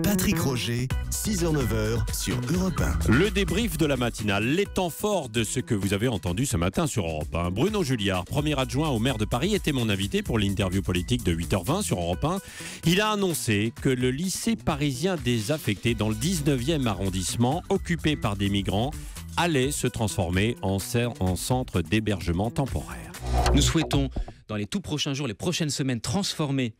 Patrick Roger, 6h-9h sur Europe 1. Le débrief de la matinale, les temps forts de ce que vous avez entendu ce matin sur Europe 1. Bruno Julliard, premier adjoint au maire de Paris, était mon invité pour l'interview politique de 8h20 sur Europe 1. Il a annoncé que le lycée parisien désaffecté dans le 19e arrondissement, occupé par des migrants, allait se transformer en centre d'hébergement temporaire. Nous souhaitons, dans les tout prochains jours, les prochaines semaines, transformer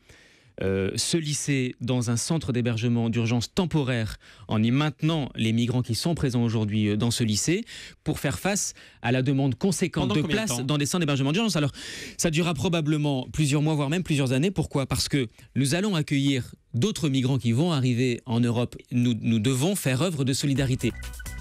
ce lycée dans un centre d'hébergement d'urgence temporaire en y maintenant les migrants qui sont présents aujourd'hui dans ce lycée pour faire face à la demande conséquente de places dans des centres d'hébergement d'urgence. Alors, ça durera probablement plusieurs mois, voire même plusieurs années. Pourquoi ? Parce que nous allons accueillir d'autres migrants qui vont arriver en Europe. Nous devons faire œuvre de solidarité.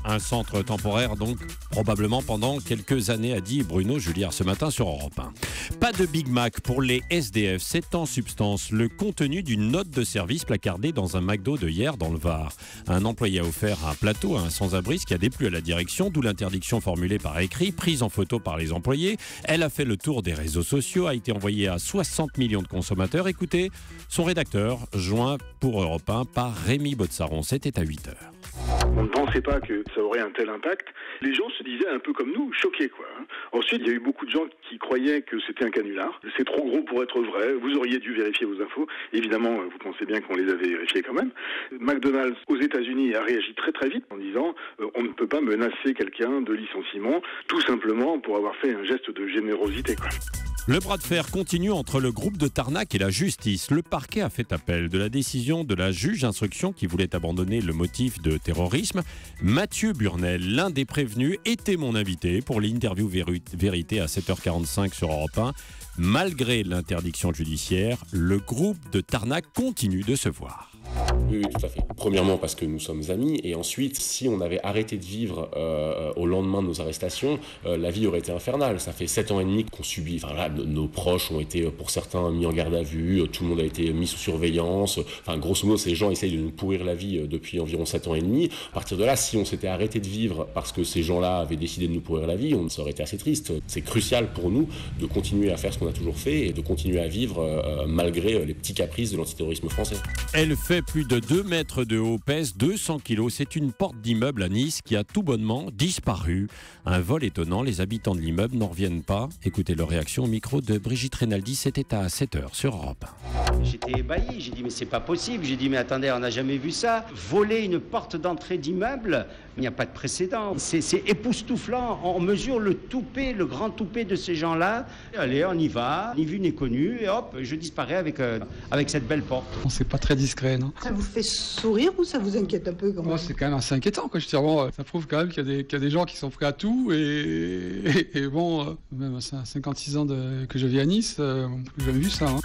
Un centre temporaire, donc, probablement pendant quelques années, a dit Bruno Julliard ce matin sur Europe 1. Pas de Big Mac pour les SDF. C'est en substance le contenu d'une note de service placardée dans un McDo de hier dans le Var. Un employé a offert un plateau à un sans-abri qui a déplu à la direction, d'où l'interdiction formulée par écrit, prise en photo par les employés. Elle a fait le tour des réseaux sociaux, a été envoyée à 60 millions de consommateurs. Écoutez, son rédacteur, joint pour Europe 1 par Rémi Botsaron. C'était à 8h. On ne pensait pas que ça aurait un tel impact. Les gens se disaient un peu comme nous, choqués quoi. Ensuite, il y a eu beaucoup de gens qui croyaient que c'était un canular. C'est trop gros pour être vrai. Vous auriez dû vérifier vos infos. Évidemment, vous pensez bien qu'on les avait vérifiées quand même. McDonald's aux États-Unis a réagi très très vite en disant on ne peut pas menacer quelqu'un de licenciement tout simplement pour avoir fait un geste de générosité quoi. Le bras de fer continue entre le groupe de Tarnac et la justice. Le parquet a fait appel de la décision de la juge d'instruction qui voulait abandonner le motif de terrorisme. Mathieu Burnel, l'un des prévenus, était mon invité pour l'interview vérité à 7h45 sur Europe 1. Malgré l'interdiction judiciaire, le groupe de Tarnac continue de se voir. Oui, tout à fait. Premièrement parce que nous sommes amis, et ensuite, si on avait arrêté de vivre au lendemain de nos arrestations, la vie aurait été infernale. Ça fait 7 ans et demi qu'on subit. Enfin là, nos proches ont été pour certains mis en garde à vue, tout le monde a été mis sous surveillance. Enfin, grosso modo, ces gens essayent de nous pourrir la vie depuis environ 7 ans et demi. À partir de là, si on s'était arrêté de vivre parce que ces gens-là avaient décidé de nous pourrir la vie, ça aurait été assez triste. C'est crucial pour nous de continuer à faire ce qu'on a toujours fait et de continuer à vivre malgré les petits caprices de l'antiterrorisme français. Elle fait plus de 2 mètres de haut, pèse 200 kilos. C'est une porte d'immeuble à Nice qui a tout bonnement disparu. Un vol étonnant, les habitants de l'immeuble n'en reviennent pas. Écoutez leur réaction au micro de Brigitte Reynaldi, c'était à 7h sur Europe 1. J'étais ébahi, j'ai dit mais c'est pas possible. J'ai dit mais attendez, on n'a jamais vu ça. Voler une porte d'entrée d'immeuble, il n'y a pas de précédent. C'est époustouflant. On mesure le toupet, le grand toupet de ces gens-là. Allez, on y va, ni vu ni connu, et hop, je disparais avec cette belle porte. C'est pas très discret, non ? Ça vous fait sourire ou ça vous inquiète un peu quand même ? Moi, c'est quand même assez inquiétant, quoi. Je veux dire, bon, ça prouve quand même qu'il y a des gens qui sont prêts à tout, et bon, même à 56 ans que je vis à Nice, j'ai jamais vu ça. Hein.